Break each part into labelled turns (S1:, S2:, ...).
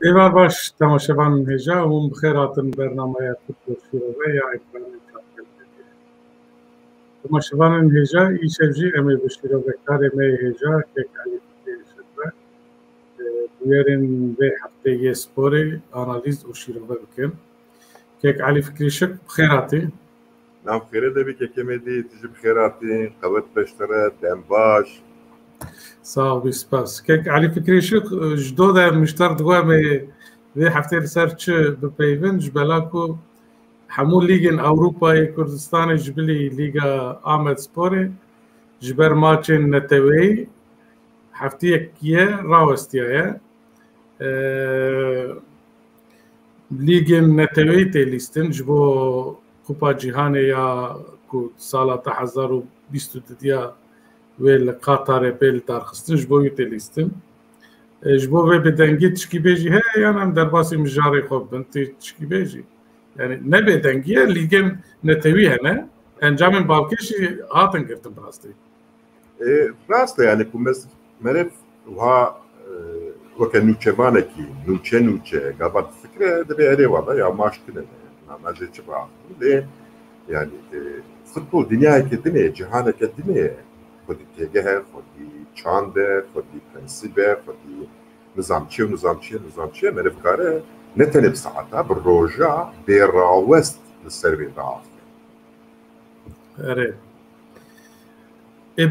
S1: ایوار باش تماشاvan هجا هم بخیر هاتن برنامه فوتبال شیروه یا اکران چاپل تماشاvan هجا ایشجی امی بشیروه کار امی هجا که کالیفیکه شده بیارن به هفته یه سپوری آنالیز و شیروه بکن که کالیفیکه شک بخیر هاتی
S2: نام خیره دبی که کمدی تیجی بخیر هاتی قوت بشتره دم باش
S1: sağ ol spas که کالیفیکه شک جدوده مشترد قوامه ve hafte serçe bipeyvin jbelaku hemû lîgên Ewropayê Kurdistanê ji bilî Lîga Amedsporê ji ber maçên neteweyî hefteyekiye rawestiye lîgên neteweyî tê lîstin ji bo Kupa Cîhanê ya ku sala 2022 ya wê li Qatarê pê darxistin ji bo wî tê lîstin ji bo vê bêdengî tişkîbêjî heye yan em derbasî mijarê xwe bin tê tişkîbêjî yani ne bêdengî ye lîgên netewî hene encamên balkêşî hatin girtin bi rastî
S2: rast e yani ku meriv wiha weke nûçevanekî nûçe gabat fikre dibe erê wala ya maşkine namacê çi ba lê yani futbol dünyayekê dinê cîhanekê dinê xwedî têgehe xwedî çand e xwedî prensîb e xwedî nizamçiye meriv kare ne tenê bi saeta bi roja bêrawest li ser vê biaxe
S1: erê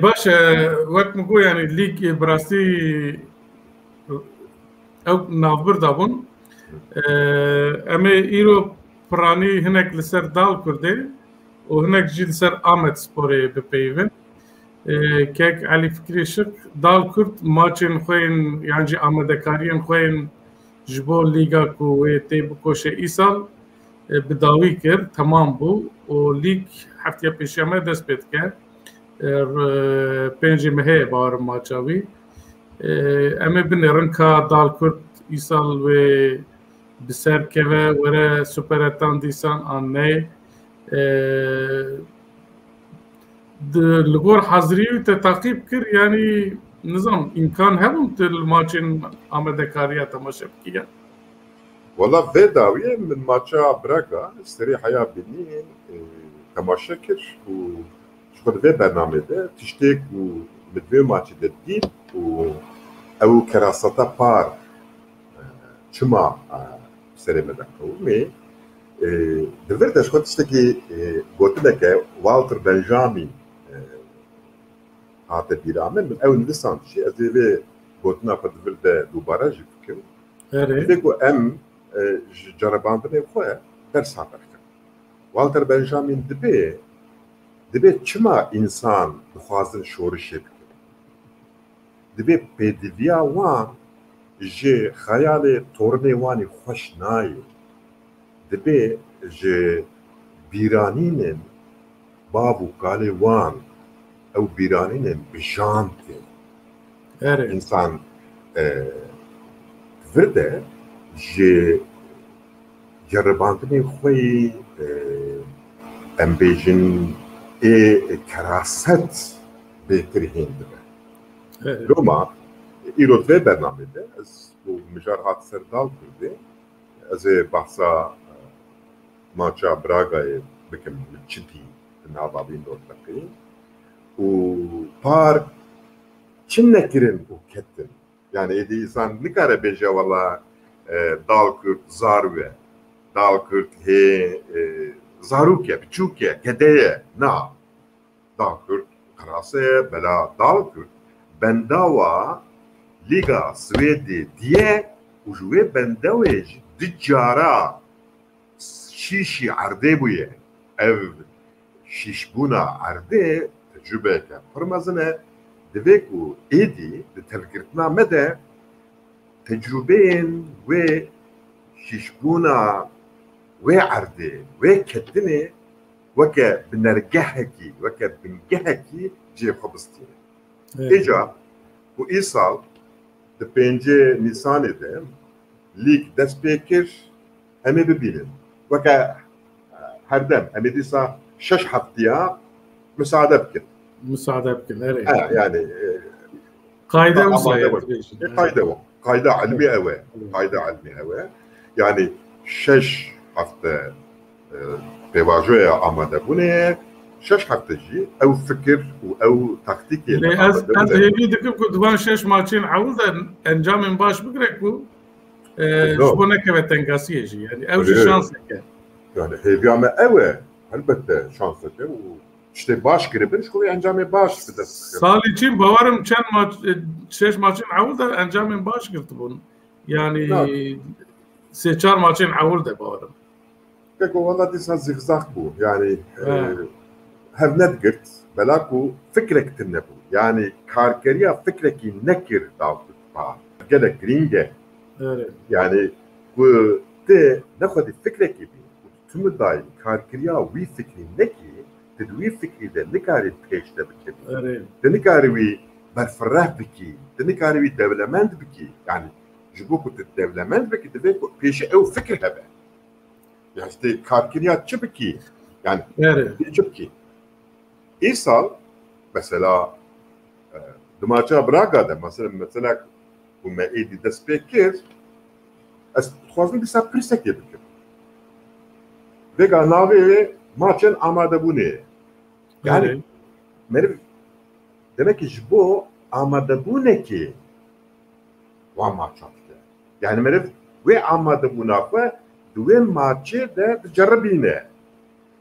S1: baş wek min got yani lîg bi rastî ew navbir dabûn em ê îro piranî hinek li ser Dal Kurdê û hinek jî li ser Amedsporê bipeyvin kek Elî Fikrî Şik Dal Kurd maçên xwe yên yan jî amadekariyên xwe yên ji bo lîga ku wê tê bikoşe îsal bi dawî kir temam bû û lîg hefteya pêşeme dest pê dike pêncê meheyê bawerim maça wî em ê binêrin ka Dal Kurd îsal wê bi ser keve were superetan dîsan an ney li gor hezirî wî te taqîb kir yanî nizam îmkan hebûn tu li maçên amedekariya temaşe bikî
S2: Valla vê dawiyê min maça Braga serî heya bînî temaşe kir û ji xwe di vê bernamê de tiştê ku min vê maçê de dît û ew keraseta par çima serê me de qewimê di vir de ji xwe tiştekî gotineke Walter Benjamin hate bîra min ew nivîsan jî ez ê vê gotina xwe di vir de dubare jî bikim divê ku em ji cerebandinê xwe ders haberkin Walter Benjamin dibe çima însan dixwazin şorişê bikin dibe pêdiviya wan ji xeyalê tornê wanî xweş nayê dibe ji bîranînên bav û kalê wan ew bîranînên bijand tê însan vir de ji cerebandinê xwe em bêjin ê keraset bêtir hên dibe Roma îro vê bernamê de ez bu mijar hat ser Dal Kurdê ez ê behsa maça Bragayê bikim çi dî di nava vî dortaqî û par çi nekirin û ketin yani êdî însan nikare bêje wala Dal Kurd zar we Dal Kurd hê zarok ye biçûk ye gede ye na Dal Kurd qirase bela Dal Kurd bendawa Lîga Swêdê diye û ji wê bendewê jî di cara şîşî erdê bûye ev şîşbûna erdê tecrübeke pir mezin e divê ku êdî di tevgirtina me de tecrübeyên wê şîşbûna wê erdê wê ketinê weke binergehekî weke bingehekî cê xwe bistîne Îca bu îsal di 5 Nîsanê de lîg dest pê kir em ê bibînin weke herdem em ê dîsa 6 heftiya müsaade bikin
S1: müsaade bikin
S2: yani
S1: Kayda
S2: Kayda var. قاعده علمي اوه قاعده علمي اوه يعني 6 هفته بواجهه آماده بونه 6 هفته جي او فكر او تكتيكي
S1: از هیوی دکم که دوان 6 ماچین عوض انجام باش بگرک بو شبو نکوه تنگاسیه جی yani ev jî şanseke
S2: yani hêviya me ew e elbette şanseke û işte baş giribin şkoî encamê baş bide
S1: salî çî bawerim çend maç 6 maçên ewil de encamên baş girtibûn yani 3-4 maçên ewil de bawerim
S2: Keko valla dîsa zigzag bû yani hev nedgirt bela ku fikrek tin nebû yani karkeriya fikrekî nekir dawtpa gelek girîng e yani ku te nexwedî fikrekî bî tümü dayî karkeriya wî fikrî nekî te di wî fikrî de nikarî pêş de bikevî te nikarî wî berfireh bikî te nikarî wî dewlemend bikî yani ji bo ku te dewlemend bikî divê ku pêşî ew fikir hebe ya işte karkeriya çi bikî yani çi bikî îsal mesela di maça Braga de mesela ku me êdî dest pê kir ez dixwazim dîsa pirsekê bikim vêga navê wê maçên amadebûnê yani meriv demek ki ji bo amadebûnekê wan maça dike yani meriv wê amadebûna xwe di wê maçê de diceribîne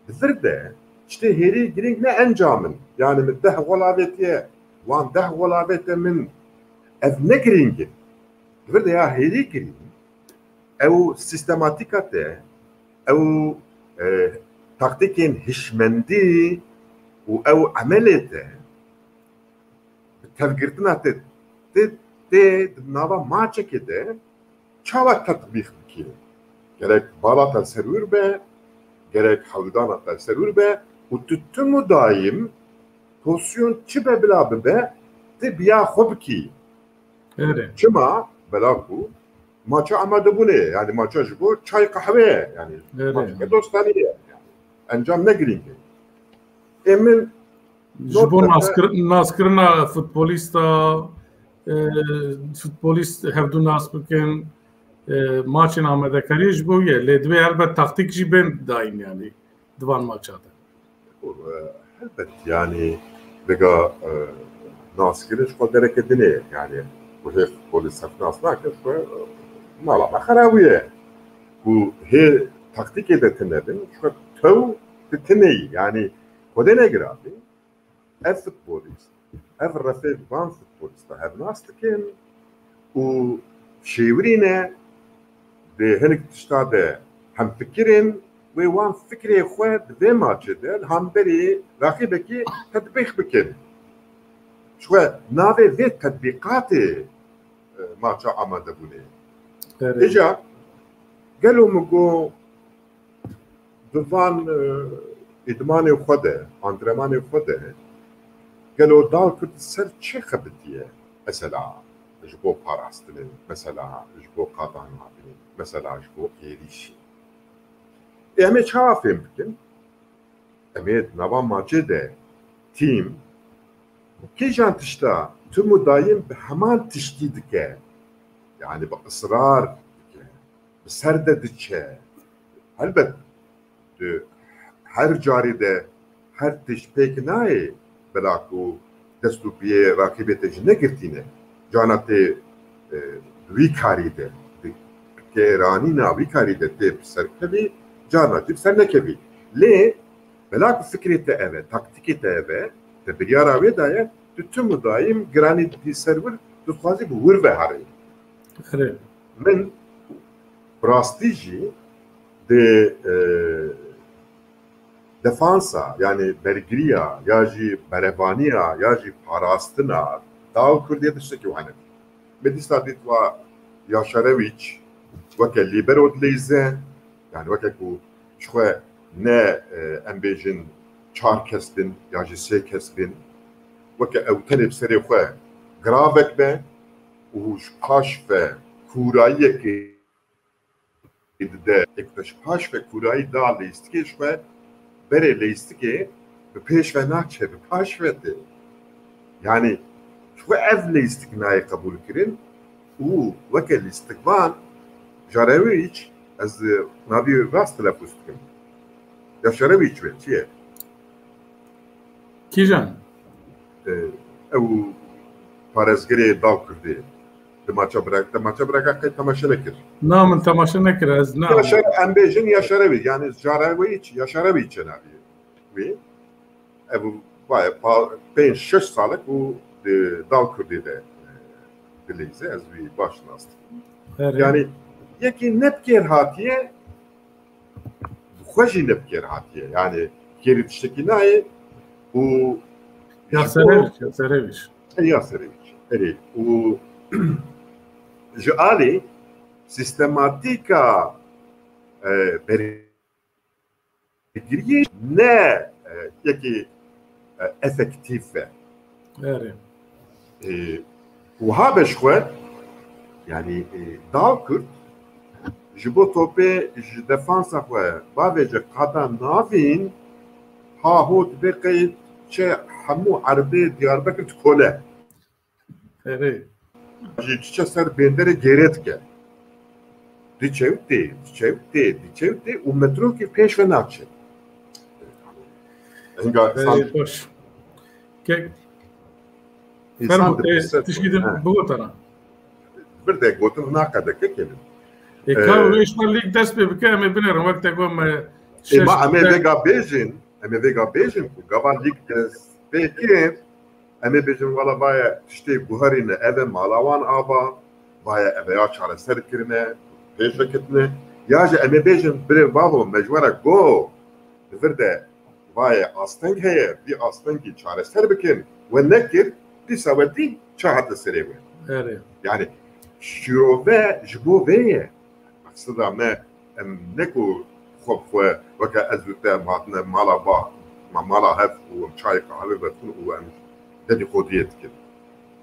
S2: divir de işte herî girîng ne encamin yani min 10 welavêtiye wan 10 welavêtê min ev ne girîng in divir de ya herî girîng ew sistematika te ew taktikên hişmendî û ew emelê te tevgirtina te di nava maçekê de çawa tetbîq bikî gerek balata serûr be gerek hewdana te serûr be û tu timû daîm pozisyon çi be bila bibe ti biya xwe bikî çima bela ku maça amadebûnê yani maça ji bo çay qehwê yani maça dostanî encam ne girîng e min
S1: ji bo naskirina futbolîsta futbolîst hevdû nas bikin maçên amadekarî ji bo ye lê divê helbet taktik jî bên daîm yani divan maça de
S2: elbet yani vêga naskirin ji xwe dereke dinê yani bu hê futbolîst hev nas nakin xwe mala me xerabî ye ku hê taktikê de tinebin xwe tew di tineyî yani xwedê negirabî ev futbolîst ev refê van futbolîsta hev nas dikin û şêwirîne di hinek tişta de hemfikirin wê wan fikrê xwe di vê maçê de li hemberî raqîbekî tetbîq bikin ji xwe navê vê tetbîqatê maça amadebûnê îja gelo min got di van îdmanê xwe de antrenmanê xwe de gelo dal kir ser çi xebitiye mesela ji bo parastinê mesela ji bo qadanabînê mesela ji bo êrîşî em ê çawa fêm bikin em ê nava maçê de tîm kîjan tişta tümû daîm bi heman tiştî dike yani bi ısrar dike bi ser de diçe elbet her carî de her tişt pêk nayê bela ku dest û piyê raqîbê te ji negirtîne cana tê wî karî de kêranîna wî karî de tê serkevî cana tê ser nekevî lê bela ku fikrê te ev e taktikê te ev e te biryara wê daye tu timû daîm giranî dî ser wir tu dixwazî bi wir veherî min rastî jî di defansa yani bergiriya ya jî berevaniya ya jî parastina daw Kurdiye tiştekî hene me dîsta dîtwa Yaşarewîç weke lîbero dileyze yani weke ku ji xwe ne em bêjin 4 kes bin ya jî 3 kes bin weke ew tenê bi serê xwe giravek be û ji paş ve kûrayiyekê dide ji paş ve kûrayî da lêstikê ji xwe berê lêstikê bi pêş ve naçe bi paş ve de yani ji xwe ev lêstik nayê qebûl kirin و وەکە لیستکبان ژارەویچ ئەس ناوی ڕاست تەلەفوز بکەم یاشارەویچ بێت چییە؟
S1: کیژان؟
S2: ئەو پارێزگەرێ داو کردێ دەماچە براکەی تەماشا نەکرد
S1: نا من تەماشا نەکرد ئەس
S2: ئەم بێژن یاشارەوی یانی ژارەویچ یاشارەوی چە ناوی وێ ئەو وایە 5-6 ساڵێک و داو کردێ دلێزە ئەزوی باش ناست یعنی یەکی نەبکێر هاتیە خۆشی نەبکێر هاتیە یعنی کێری تشتێکی نایە و
S1: یاسەرەویچ
S2: ئەرێ و ji alê sîstematîka bergiriyê ne yekê efektif e wiha beşxwe yani dav Kurd ji bo topê ji defansa xwe bavêje qada navîn ha hot bê qeyt çe hemû erbê Diyarbekir kole çiçe ser bendere geret ke diçevtê û metrokê pêş ve naçe bir gotin naqede kekelin
S1: lik dest pê bike em ê binêrin wek te got me
S2: em ê vêga bêjin ku gavan lîk dest pê kirin em ê bêjin wala vaye tiştê guherîne ev e mala wan ava vaye ev ya çareser kirine pêş veketine ya jî em ê bêjin birê bavo mecwara go vir de vaye asteng heye vî astengî çareser bikin we nekir dîsa wetî çahat li serê we yani şîrove ji bo vê ye aksida me em neku xwe xwe weke ez te hatine mala ba mala hev û em çayê qehwê vetin û em dedîxodiyê dikin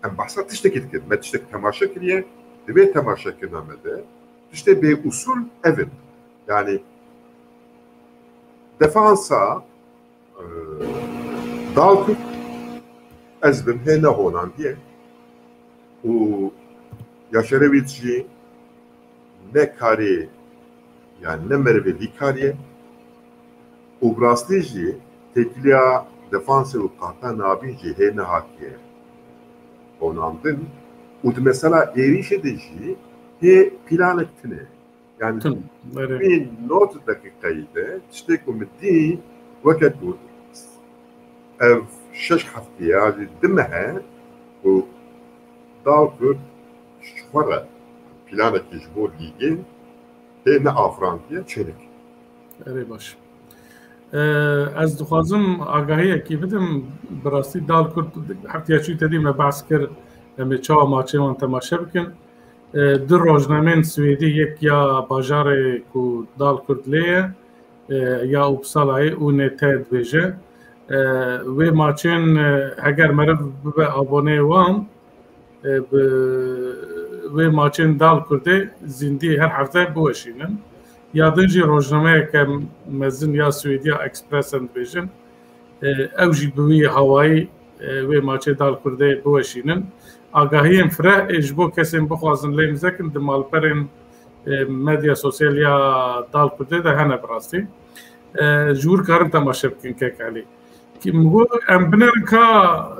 S2: em behsa tiştekî dikin me tiştek temaşa kiriye di vê temaşakirina me de tiştê bê usul evin yani defansa dal Kurd ez bim hê neholandiye û yaşarevî jî nekarê yani ne merivê vîkariye û rastî jî têkiliya defansê û qata navîn jî hê nehatiye onandin û di mesela êrişê de jî hê planek tune yani bir not dakikayı de tiştek ku min dî weke got ev 6 hefteye jî dimehe û daw Kurd şwara planekî ji bo lîgên hê ne afrantiye çênek
S1: erê baş ez dixwazim agahiyekî bidim bi rastî dal Kurd heftiya çû te dî me behs kir em ê çawa maçê wan temaşe bikin di rojnameyên Swêdî yek ya bajarê ku dal Kurd lê ye ya Uppsalayê û nête dibêje wê maçên heger meriv bibe aboneyê wan bi wê maçên dal Kurdê zîndî her hefte biweşînin ya din jî rojnameyeke mezin ya Swêdiya Expressen dibêjin ew jî bi wî hawayî wê maçê dal Kurdê biweşînin agahiyên fireh ji bo kesên bixwazin lê mizekin di malperên medya sosyal ya dal Kurdê de hene bi rastî ji wir karin temaşe bikin kekelî em binêrin ka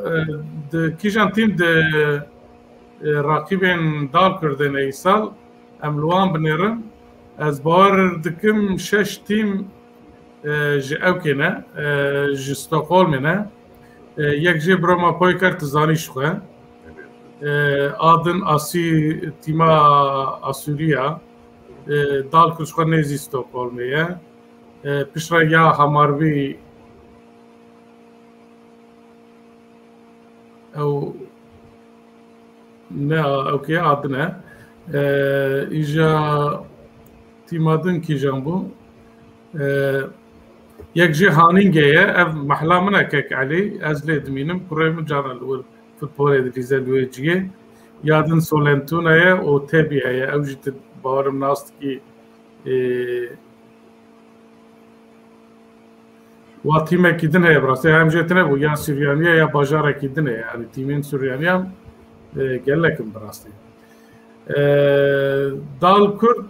S1: di kîjan tîm di raqîbên dal Kurdê neîsal em li wan binêrin ez bawer dikim 6 tîm ji Ewkê ne ji Stockholmê ne yek jê Broma Poykar tu zanî xwe adin asî tîma Asûriya dal Kurd xwe nêzî Stockholmê ye piştre ya Hamarvî ew ne Ewkê adin e îja tîma din kîjan bû yek jê Hanîngê ye ev mehla min e Kekelî ez lê dimînim kurê min carna li wir futbolê dilîze li wê ciyê ya din Solentuna ye û Tebî heye ew jî tu bawerim nastikî wa tîmekî din heye bi rastî hem jê tune bû ya Süryaniye ya bajarekî din heye yani tîmên Süryaniyan gelekim bi rastî دال كرد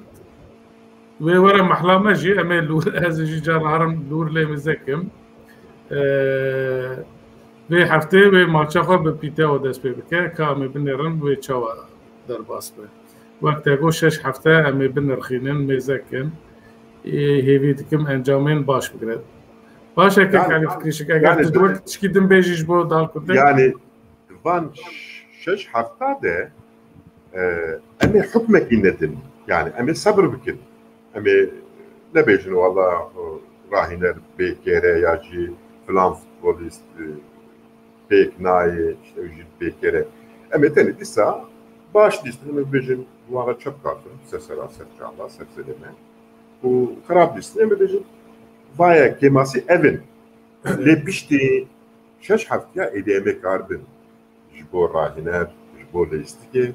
S1: وورا محلامة جي أما اللور هذا جار عرم لور لي مزكم به هفته به ماچخا به پیته و دست بکه که امی بنرن و چاوا در باس به وقت اگو 6 هفته امی بنرخینن مزکن هیوی دکم انجامین باش بگرد باشه که کاری فکریش که اگر تو وقت چکیدن بیجیش بو دال کرده
S2: yani van 6 haftada امی حکمك ندن yani emin sabır bikin emin ne bejin valla rahiner bekere yaci falan futbolist pek naye işte ücret bekere emin teni disa başlıysa emin bejin valla çöp kartın sesera sefçala sefseleme bu karab listine emin bejin vaya keması evin le bişti 6 haftaya edeme kardın jibo rahiner jibo listike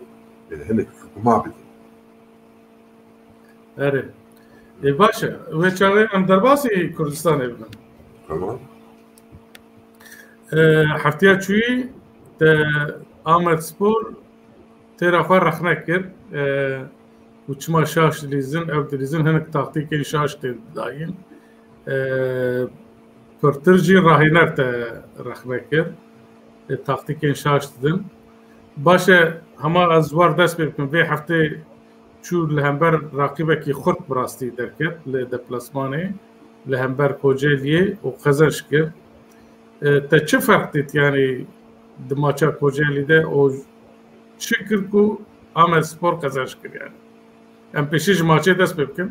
S2: هنك حكومة بدي.
S1: أره. باشا وشغله أم درباسي كردستان ابن.
S2: تمام.
S1: حفتيات شوي آمد سپور ترى فرخ نكر وشما شاش دليزن أو دليزن هنك تغطيك شاش داين كرترجي راهينر رخ نكر تغطيك شاش دن. باشه هما از وار دست بکن وی هفته چو لهمبر راقبه کی خورد براستی درکت لدپلاسمانه لهمبر کوجلیه و خزش کرد تا چه فرق دید یعنی دماچا کوجلی ده و شکر کو آمد سپور خزش کرد یعنی ام پیشیش ماچه دست بکن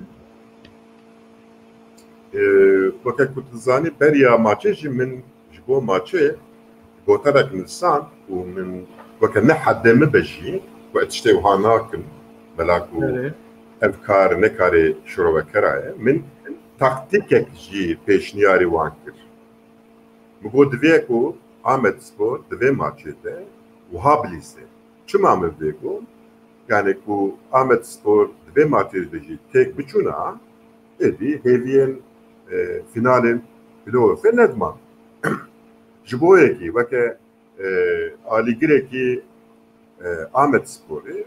S2: وقت کت زانی بریا ماچه جی من جبو ماچه گوترک نسان و من وكان نحد مبجي وقتشتي وهاناكم بلاكو افكار نكاري شروع كرايه من تكتيكك جي بيشنياري وانكر مقول دفيكو عمد سبور دفي ماتشيته وهابليسه شو ما عمل دفيكو يعني كو عمد سبور دفي ماتشيته جي تيك بچونا ادي هيفين فينالين بلو في ندمان جبويكي وكا آلیگرکی آمد سپوری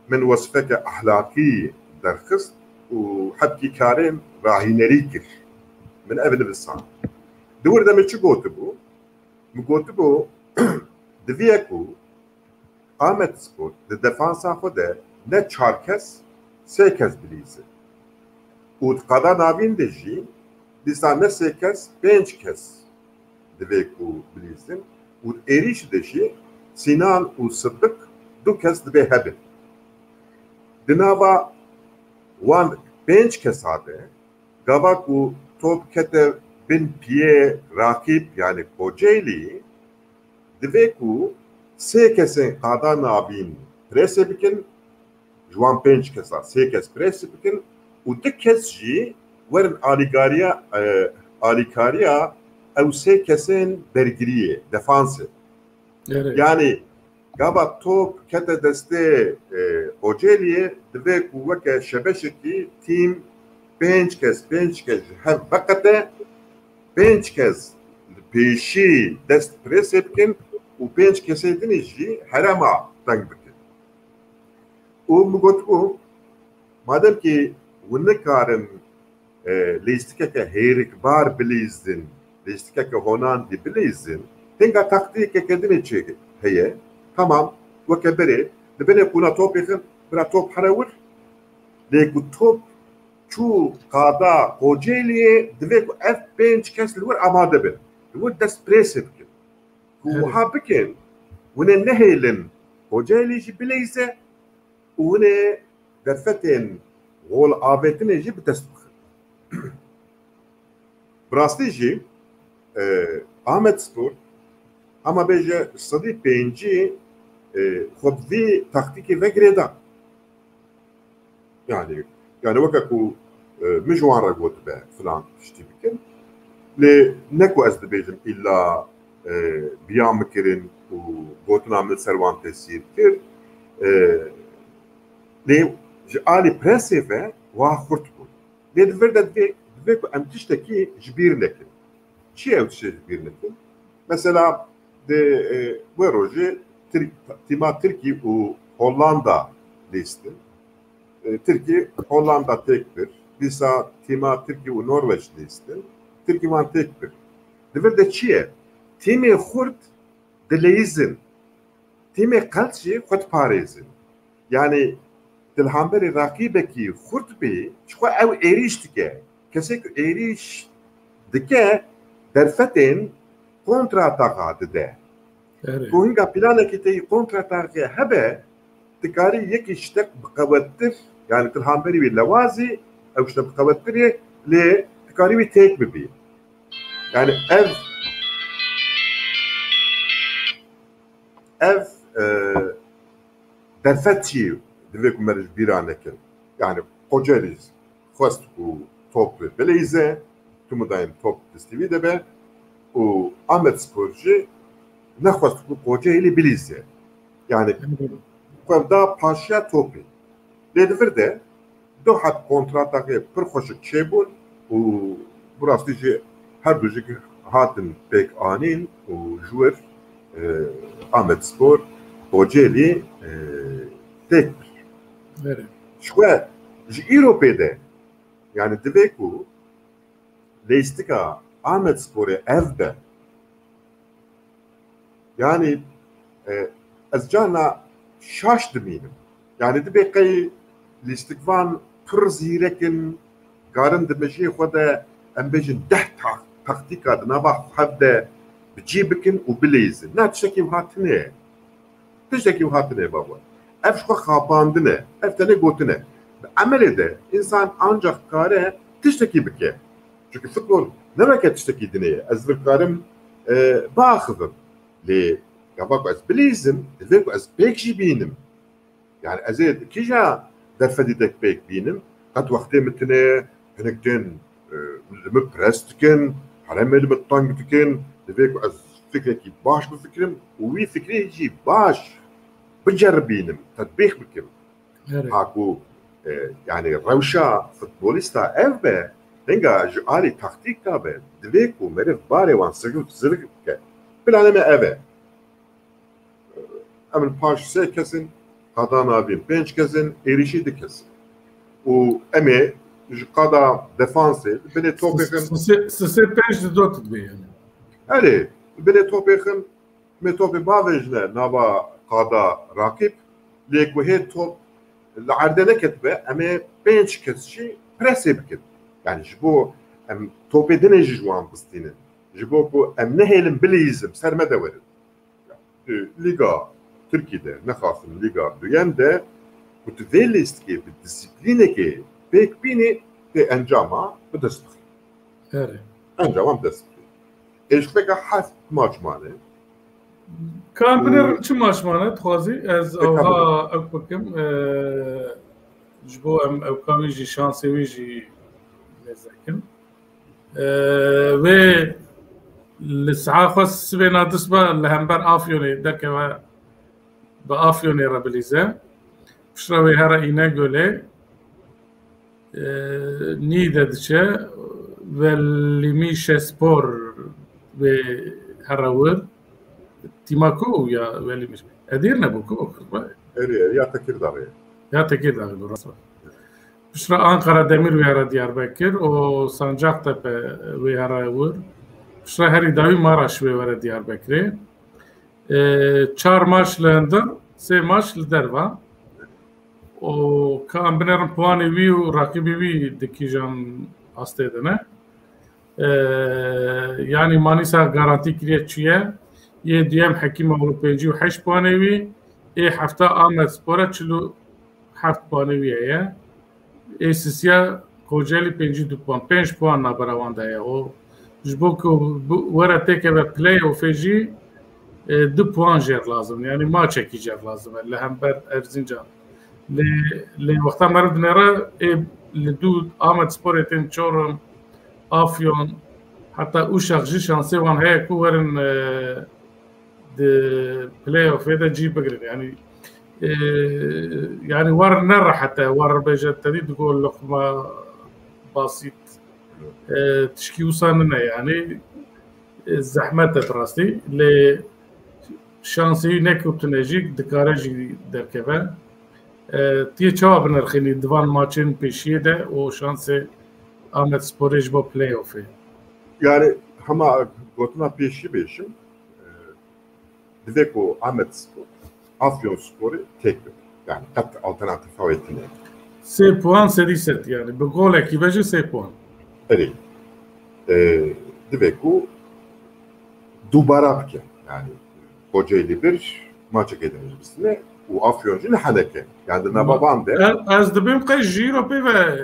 S2: من وصفك أخلاقي درخست وحبكي كارين راهينري كر من قبل بالصان دور ده مش قوتبو مقوتبو دفيكو آمد سپور دفانسا خوده نه 4 کس 3 کس بلیزه و قدا ناوین دجی دیسا نه 3 کس 5 کس دفيكو بلیزن و ایریش دشی سینان و صدق 2 کس دبی هبن دناوا وان 5 کس هاده گاوا کو توپ کته بین پیه راکیب yani Kocaeli dve ku 3 kesin qada nabin prese bikin jwan 5 kesa 3 kes prese bikin u 2 kes ji werin alikariya ew 3 kesin bergiriye defansı yani gaba top kete deste Kocaeli'ye dve ku veke şebeşeki tim 5 kes her vakate 5 kez پیشی دست پرس بکن و 5 کسی دنیجی حرما تنگ بکن و مگوت او مادم که ونکارن لیستکه که هیرک بار بلیزدن لیستکه که هونان دی بلیزدن هنگا تقدیه که دنی چه هیه tamam وکبره دبنه کنا توپ بکن برا توپ حرور لیکو توپ چو قادا Kocaeli'ye dve ku F5 kes lur amade bin bu dest prese bikin ku ha bikin wene nehelin Kocaeli ji bileyse wene derfetin gol avetine ji bidest bikin brasti ji Ahmet Spor ama beje sadi penci xodvi taktiki ve greda yani وكاكو مجوان راقوت به فلان شتي بكن لي نكو از دبيجم الا بيام مكرن وغوتنا من سروان تسير كر لي جالي بريسيفه واخرتكو لي دفرد دفيكو ام تشتكي جبير لكن شي او تشتكي جبير لكن مثلا دي ويروجي تيما تركي و هولندا listin. Türkiye Hollanda tektir. Disa tima Türkiye ve Norveç listin. Türkiye van tektir. Devir de çiye? Timi Kurt dileyizin. Timi kalçi Kurt parezin. Yani dilhamberi rakibeki Kurt bi çko ev eriş dike. Kesek eriş dike derfetin kontrataqa de. Bu hinga planeki te kontrataqa hebe تكاري يك يشتك بقوتر يعني تلهامبري باللوازي او يشتك بقوتر لي تكاري بيتيك ببي يعني اف درفتي دفيكم مرج بيرانكن يعني قوجاليز خوستكو توب بليزه تمو دايم توب تستيفي دبه و احمد سبورجي نخوستكو قوجالي بليزه يعني da paşa topi. Ledver de do hat kontratağı per hoşuk çebul u burası diye her düzük hatin pek anin u juer Ahmet Spor Kocaeli tek.
S1: Evet.
S2: Şu Avrupa'da yani deveku leistika Ahmet Spor'u evde yani az cana şaştı benim. Yani de bekay listikvan pır zirekin garın demeji xoda embejin taktik adına bak habde bicibikin u bileyzin. Ne tşekim hatine? Tşekim hatine baba. Ev şu xapandine, ev tane gotine. Amelede insan ancak kare tşeki bike. Çünkü futbol ne vakit tşeki dineye? Ez karım bağıdım. Le ya bak az bilizim, demek az bekçi benim. Yani az kija derfedidek bek benim. Kat vakti mitne henekten limi prestiken, harameli mittangtiken, demek az fikreki baş bu fikrim, uvi fikri baş becer benim, tatbih bikim. Haku yani revşa futbolista evbe, denga jali taktik tabe, demek bu merif bari wan zırgı ke. Planeme eve. Emin parçası kesin, kadan abim bench kesin, erişiydi kesin. O eme, kada defansı, bile topyakın.
S1: Sısı bench de dotud be yani.
S2: Evet, bile topyakın, me topi bavejle nava kada rakip, lek ve top, l'ardene ketbe, eme bench kesişi presse bikin. Yani bu topi deneci juan bistinin. Bu emnehelim bilizim, sermede verin. Liga Türkiye'de ne kalsın liga duyan da bu tüvelist ki bir disipline ki pek bini de encama bu destek.
S1: Evet.
S2: Encama destek. Eşkeka has maç mane.
S1: Kampiner çi maç mane txwazi az avha akbakim jbo em evkaviji şanseviji nezakin. Ve لسعى خاص بين تصبح لهمبر آفيوني دك بآفيوني رابليزا بشراوي هرا إنا قولي نيدا دشا والليميشا سبور بهراور تيماكو يا والليميش أديرنا بوكو
S2: يا تكيرداري
S1: يا تكيرداري براسا بشرا أنقرة دمير ويهرا دياربكر و سانجاقتبه ويهراور Şura heri davi Maraş ve vere Diyarbakır'ı. 4 maç lender, 3 maç liderva. O kambinerin puanı vi rakibi vi dikijan astedene. Yani Manisa garanti kiriyetçiye. Ye diyem Hakim Avrupaycı 8 puanı vi. Hafta Ahmet Spor'a 47 puanı viye. Sisiya Kocaeli 52 puan. 5 puan nabaravanda ya. O جبوكو ورا تيكا بلاي وفيجي 2 بوان جير لازم يعني ما تشكي جير لازم اللي هم بر ارزنجان اللي وقتها مرد نرى لدو آمد سبورتين تشورم آفيون حتى اوشاق جي شانسي وان هيك ورن دي بلاي اوف هذا جي بقرب يعني ور نرى حتى ور بيجا تريد تقول لقمة بسيط تشكي وصلنا يعني زحمة براستي لشانسي نكو تنجيك دكارجي دركبان تیه چوا بنرخینی دوان ماچین پیشیه ده و شانس آمد سپوریج با پلی اوفه.
S2: Yani hama gotuna peşi beşim Diveko Ahmet Spor, Afyon Spor'u tek yani kat alternatif havetine.
S1: 3 puan seri set yani. Bu gol ekibeci 3 puan.
S2: Evet. Diveko dubara yani Kocaeli bir maça gidemiş bizine. O Afyoncu ne haleke. Yani ne babam de.
S1: Az dibim kay jiro pe ve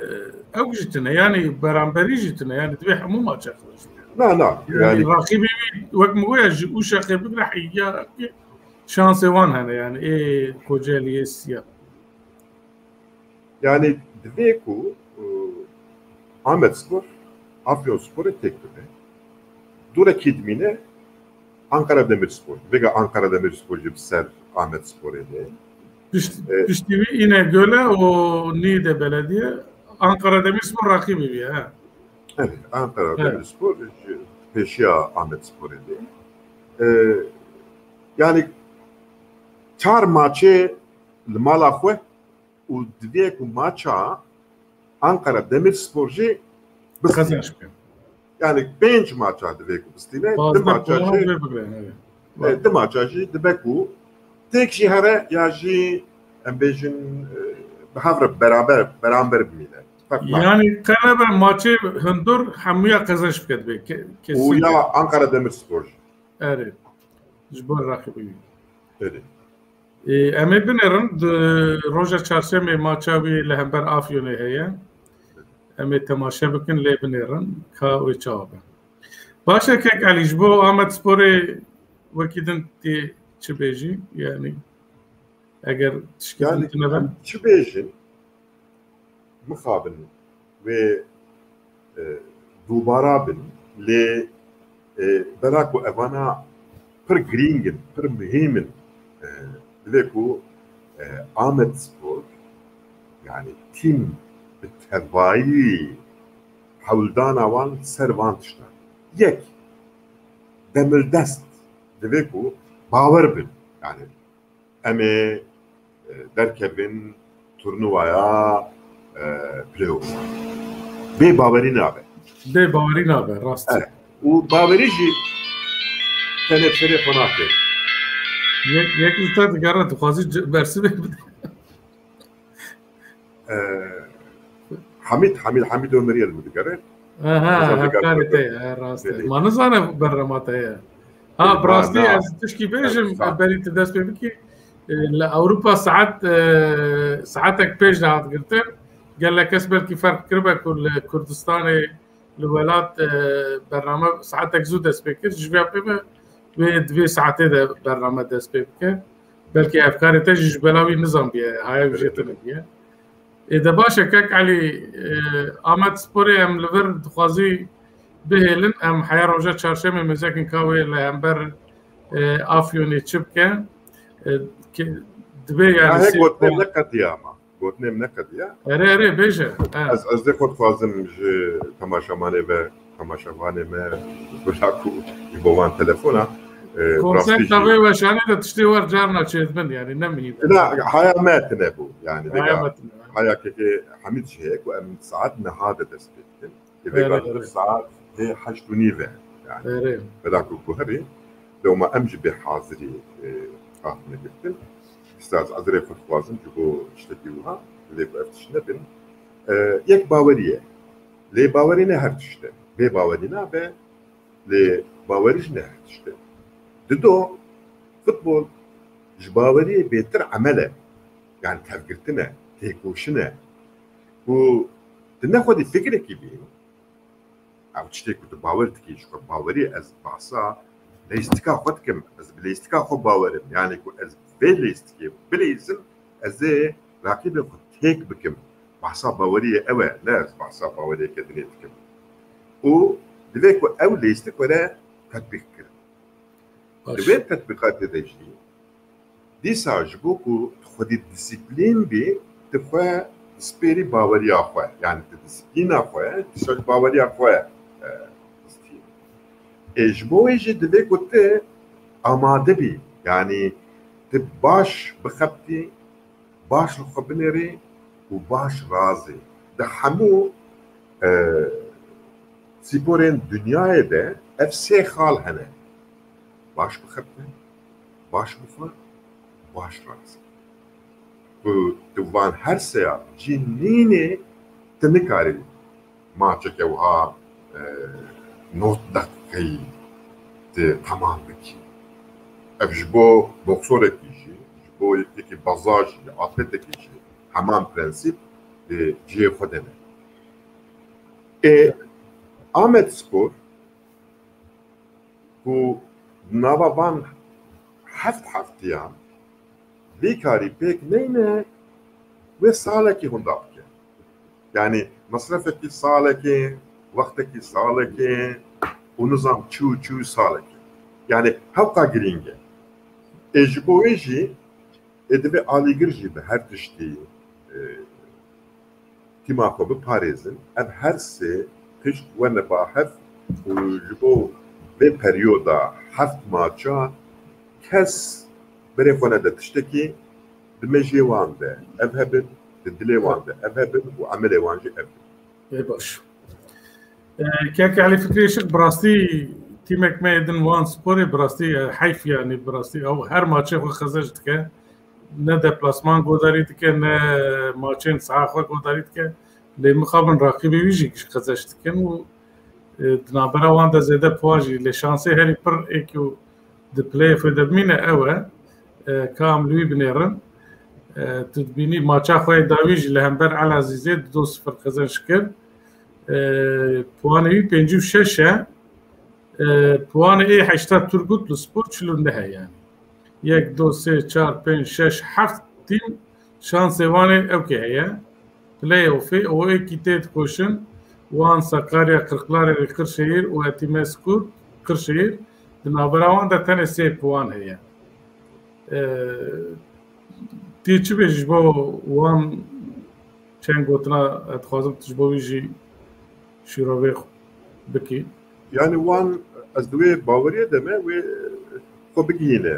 S1: evjitine yani beraberi jitine yani dibe hamu maça kılış.
S2: Na
S1: yani rakibi vak mugoya u şakib rahiya şansı var yani Kocaeli'ye siyah.
S2: Yani Diveko Ahmet Spor, Afyon Spor'u tek tüme. Dura kidmine Ankara Demirspor. Vega Ankara Demirspor'cu bir ser Ahmet Spor'u de.
S1: Piştivi yine göle o Niğde Belediye Ankara Demirspor rakibi ya.
S2: Evet, Ankara Demirspor peşiya Ahmet Spor'u de. Yani çar maçı Malakwe u Diveko maça Ankara Demirspor'cu
S1: kazanışmıyor.
S2: Yani 5 maça Diveko bistine. Di maça Diveko tek şehre ya ji embejin havre beraber bimine.
S1: Yani kanaba maçı hındur hamuya kazanış biked kesin.
S2: O ya Ankara Demirspor.
S1: Evet. Jbor rakibi.
S2: Evet.
S1: Eme binerin roja çarşembe maça bir lehember Afyon'e heye. Eme temaşa bikin le binerin ka o çabe. Başa kek Ali jbo Ahmet Spor'u vakidin ti çibeji yani eğer
S2: yani çibejin muhabin ve dubara bin le beraku evana per gringin per mühimin Diveko Ahmet Spor yani tim tevayi havuldan avan servantışlar. Yek demirdest Diveko baver bin yani eme derkebin turnuvaya playoff. Be baveri ne haber?
S1: Be baveri ne haber? Rast.
S2: Evet. O baverici telefere konak dedi.
S1: یک لیتر دیگر تو خواهی برسی ببینید
S2: حمید عمری المدگره
S1: هفکارته راسته ما نزانه برنامته براستی از تشکی بیجم برید دست ببین که لأوروبا ساعتك بيج لهاد قلتن قال لك اسبل كيف فرق كربا كل كردستاني الولاد برنامج ساعتك زود اسبيكر جبيا بما به ساعته ده برنامه دست بکه بلکه افکار تجش بلاوی نظام بیه های وجهتون بیه ایده باشه که علی آمد سپوری ام لور دخوازی بهلن ام حیا روزا چهارشنبه مزاکن کاوی لهم بر آفیونی چبکه که دبی یعنی
S2: سی گوتنم نکدیا ما گوتنم نکدیا
S1: اره بیشه
S2: از ده خود خوازم تماشامانه و تماشاوانه ما بلاکو يبوان تلفونه
S1: كونسنت تبي وشاني ده تشتي ور جارنا شيء من يعني نمي
S2: لا حياة ماتنا بو يعني حياة كي حميد شيك وأم ساعات نهاد دستين إذا قال ساعات هي حاجة نيفة يعني بلاك الكهري لو ما أمج بحاضري قاهنا جدا استاذ عذري فتوازن جبو اشتكيوها اللي بقفتش نبن يك باورية لي باورينا هرتشتن بي باورينا به لي باوريش نهرتشتن ددو فوتبول جباوري بيتر عمله يعني تفكرتنا تيكوشنا و تناخد الفكره كبير او تشتي كنت باورتكي شو باوري از باسا ليستكا خدكم از بليستكا خو باورم يعني كو از بليستكي بليزم از راكب تيك بكم باسا باوري اوا لا باسا باوري كدنيتكم و ديكو او ليستك ولا تطبيق دوێت تطبیقات دەژی دیسا ji bo ku xwedî disîplîn bê tu xwe spêrî baweriya xwe yani tu disîplîna xwe tu şol baweriya xwe ji bo wê jî divê ku tu amade bî yani tu baş bixebitî باش الخبنري وباش رازي ده همو سيبورين دنيا ده افسي خال هنا باش بخبنه باش بفر باش رازي وتوان هر سيا جنيني تنكاري ما تشكوها نوت دقيقي تمام بكي افجبو بوكسورك يجي جبو يكي بازاج اتلتك يجي همان برنسيب جي خودنه آمد سپور و نوابان هفتیان بیکاری پیک نینه و ساله کی هنده بکن یعنی مصرف کی ساله کی وقت کی ساله کی و نظام چو ساله کی yani hafta giringe. Ejboeji edebe aligirji be her tişti timakobu Paris'in ev her se tişt ve nebahef jbo ve periyoda haft maça kes berefone de tişteki dimejevande ev hebin dilevande ev hebin ve amelevanji ev.
S1: Baş. Kek ali fikri şık brasti تیمک میدن وان سپوری براستی حیف یعنی براستی او هر ماچه خو خزشت که نه دپلاسمان گوداریت که نه ماچین ساعه خو گوداریت که لی مخابن راقبی ویجی خزشت که و دنابرا وان ده زیده پواجی لی شانسی هری پر ایکیو ده پلی فدبمینه اوه کاملوی بنیرن تدبینی ماچه خوی داویجی لهمبر علا زیزید 2-0 خزش کرد پوانوی 5-6 puanı 80 Turgutlu Spor çılındı yani. 1, 2, 3, 4, 5, 6, 7 tim şans evanı evkeye. Playoff'ı o iki tet koşun. Van Sakarya Kırklareli Kırşehir ve Etimesgut Kırşehir. Dınavravan da tane 3 puan heye. Tiçi beş bu Van çengotuna etxazım tijbovici şirave beki.
S2: Yani Van az duve Bavariya deme ve Kobigine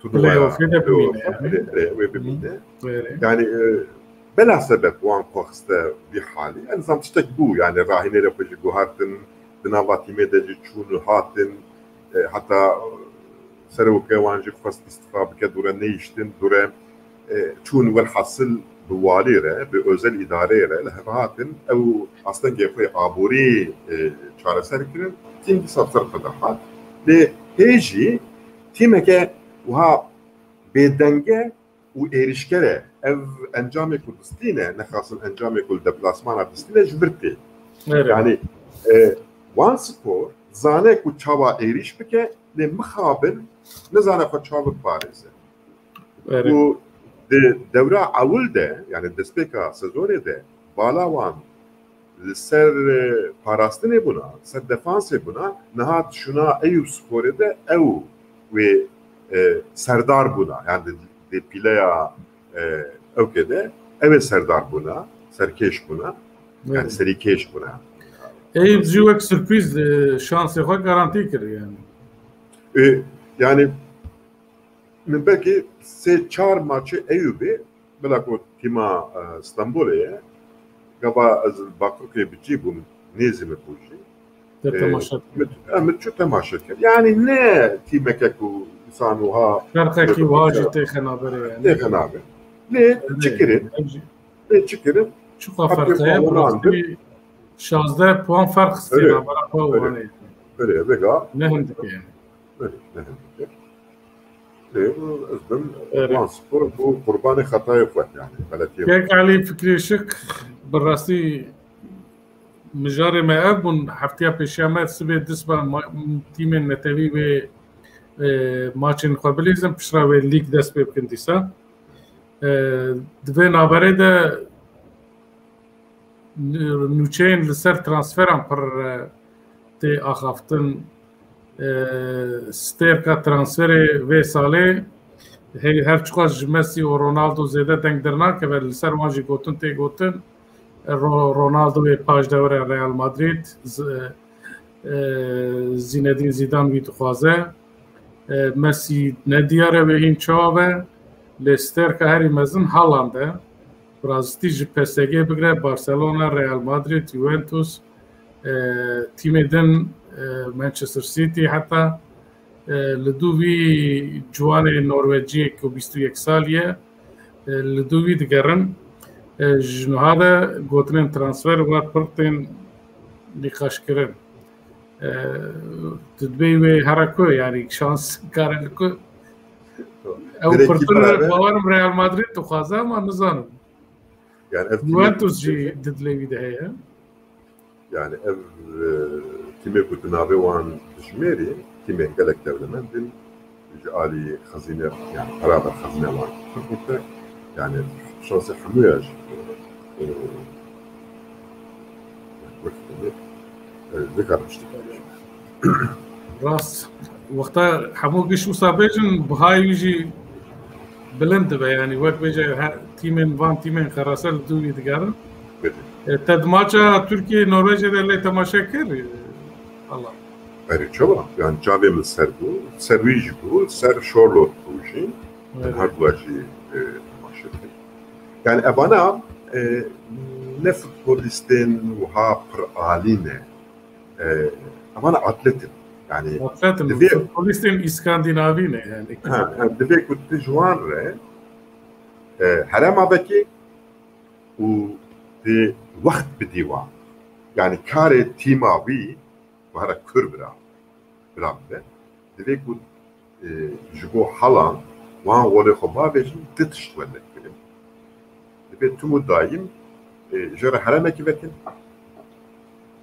S1: turnuvaya
S2: ve bimine. Yani bela sebep Van koxta bir hali. En zam tiştek bu yani rahine repeci guhartın dinavati medeci çunu hatin hatta seruke vancı fast istifa bike dure ne iştin dure çun vel hasıl بواليره بأوزل إداريره لهفاتن أو أصلاً جيفي عبوري çareser kirin tim sapsar qadahat ve heji timeke وها bedenge و erişkere ev encame kurdistine ne khasın encame kul deplasmana distine jbirti yani one spor zane ku çava eriş bike le mixabil ne zane ku çava Paris'e bu devra avul de yani despeka sezonu de balavan ser parastine buna ser defanse buna nahat şuna Eyüp Spor'e de ev ve serdar buna yani de pilaya ökede evet serdar buna serkeş buna yani serikeş buna
S1: Eyüp Züvek sürpriz şansı var garanti kır yani
S2: yani belki se çar maçı Eyüp'ü belki tima İstanbul'e gaba az bakırköy bici bu nezime buji
S1: temaşa
S2: temaşa yani ne timeke ku sanuha
S1: şarkaki vacı teknaber yani
S2: teknaber ne çıkırın
S1: şu farkaya bıraktı 16 puan fark istiyor
S2: öyle vega
S1: ne hendik yani
S2: öyle ne hendik Van Spor bu kurbanı hataya var yani.
S1: Kek Ali fikri şık براستی مجاری ما بون هفته پیشامد سبی دست با تیم نتوی و ماچین قابلیزم پیشرا و لیگ دست به کندیسا دوی نابره ده نوچین لسر ترانسفران پر تی آخافتن سترکا ترانسفر و ساله هر چقدر مسی و رونالدو زیده دنگ درنا که ولی لسر وانجی گوتن تی گوتن رونالدو و پاش دوره ریال مادرید زینedین زیدان وی تو خوازه مسی ندیاره و این چاوه لستر كهري مزن هولندا برازيل PSG بقرا برشلونة ريال مدريد يوفنتوس تيم دن مانشستر سيتي حتى لدوفي جواني نرويجي كو 21 ساليه لدوفي دقرن جنو هذا قوتنين ترانسفير وقت برتين نقاش كرن تدبي هركو يعني شانس كارلكو او برتين باور ريال مدريد تخازا ما نزانو
S2: يعني
S1: يوفنتوس جي ددلي ده
S2: يعني تيمي كنتنابي وان تشميري تيمي قالك دولة دل جالي خزينة يعني قرابة خزينة وان فكنت يعني شانس حمياج ذكر
S1: راس وقتها حموقش وصابيجن بهاي يجي بلند يعني وقت بيجي تيمين فان تيمين خراسل دوي دقارن تدماجا تركيا نرويج اللي تماشا كر الله
S2: أري شباب يعني جابي من سربو سرويج بو سر شارلوت بوجي هر بواجي تماشا يعني أبانا نفط بوليستين وها برآلينة أبانا أتلتين يعني
S1: أتلتين بوليستين إسكندنافينة يعني
S2: دفع كنت جوان رأي حرام بكي و في وقت بديوان يعني كاري تيماوي وهذا كربرا برامده دفع كنت جبو حالان وان ولي خبابيجن تتشت ولا كلم دفع تمو دايم جرى حرامة كيفتن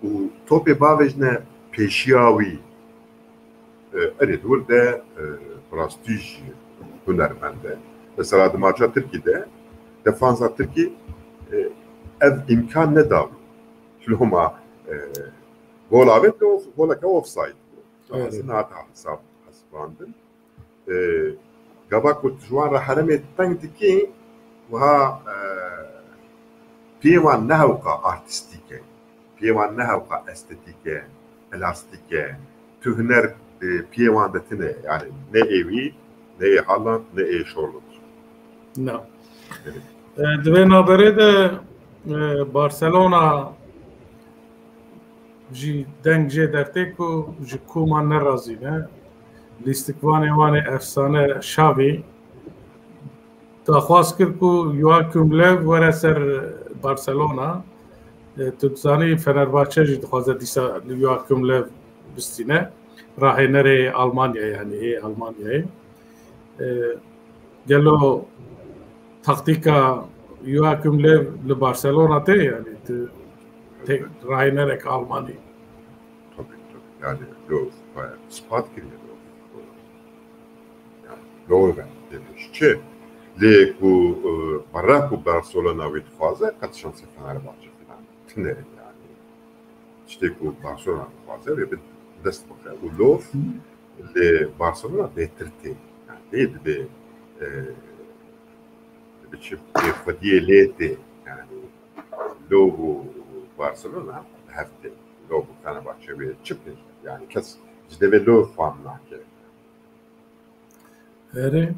S2: وطوبي بابيجنا بيشياوي أريد ورده براستيج هنرمنده مثلا دماغا تركي ده دفانزا تركي اف امكان نداو شنو هما جول عبيتو جول كاوف سايد سنات حساب حسباندن قباكو جوان راح رمي تنتكي وها بيوان نهوقا ارتستيكي بيوان نهوقا استيتيكي الاستيكي تهنر بيوان دتنه يعني نه ايوي نه هالاند نه شارلوت
S1: نعم دوينا بريده بارسلونا جي دنگ جي درتيكو جي كومان نرازي نه لیستکوانی وانی افسانه شاوی تخواست کرد که یواکیم لو وره سر بارسلونا تدزانی فنرباچه جی تخوازه دیسا یواکیم لو بستینه راهی نره آلمانیا يعني ايه آلمانیا قالوا تخطيكا يواكم لبرشلونة تي يعني راهي نره كألماني
S2: يعني لو سبات كلمة لو شيء ليكو براكو برشلونة ويتفازه قد شانس فنرباچه فلان يعني شتيكو برشلونة ويتفازه يبدأ دست بخير ولوف اللي برشلونة بيترتي يعني دي بتشوف كيف وديه ليتي يعني لو برشلونة هفته لو كان باشوي تشبني يعني كس جدول لو فهمنا كده
S1: هري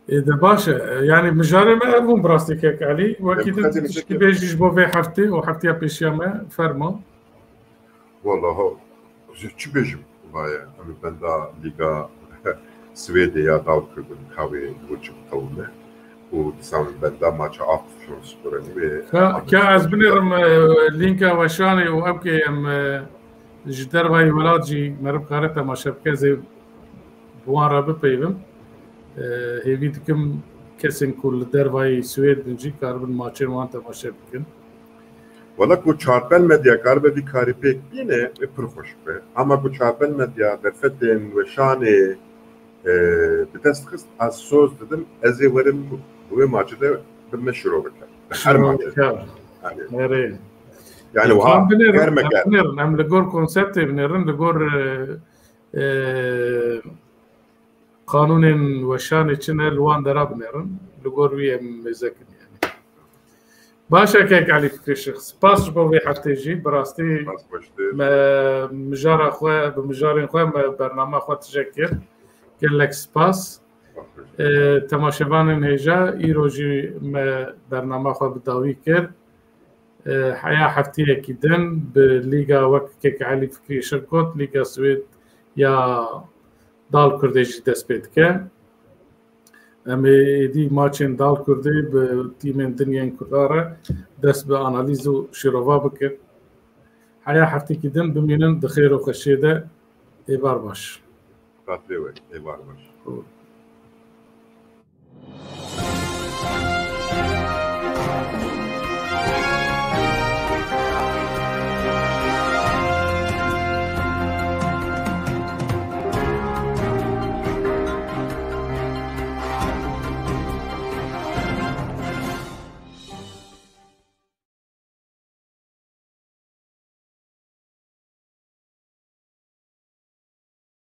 S1: إذا باشا يعني مجاري ما أبون براستيك هيك علي وأكيد تشكي بيجيش بوفي حفتي وحفتي بيشيامة فرما
S2: والله هو شو بيجي والله أنا بندا ليغا سويديا داوت كربون كاوي وجب طولنا ودسام بندا ماتش عاف شو سبورني
S1: كاز بنرم لينكا وشاني وأبكي أم جدار باي ولادجي مرب خارطة ما شبكة زي بوان رابط بيبم هيفيدكم كسن كل دربای سوئد بنجی کاربن ماچر وان تماشا بکن
S2: ولی کو چارپل مدیا کار به کاری پک بینه پرخوش به اما کو چارپل مدیا در فتن و شانه بدست خست از سوز dedim از ورم و ماچده بمشرو بکن هر ماچده يعني وها غير مكان
S1: نعمل لجور كونسبت بنرن لجور قانون وشان چنل وان دراب نرن لجور ويم مزكن يعني باشا كيك علي فكري شخص باس بوي حتى يجي براستي مجار اخويا بمجارين اخويا برنامج اخويا تشكر كل لك سباس تماشاوان هێژا ئیرۆژی بەرنامە خۆ بداوی کرد حیا هەفتەیەکی دن بە لیگا وەک کێکعەلی فکری شەرکۆت لیگا سوێد یا داڵ کوردێژی دەست پێ دکە ئەمێ ئێدی ماچێن داڵ کوردی بە تیمێن دنیایên کوردارە دەست بە ئانالیز و شیرۆڤا بکرد حیا هەفتێکی دن بمێنن دخێر و خەشێدە ێبار باش
S2: ێبار باش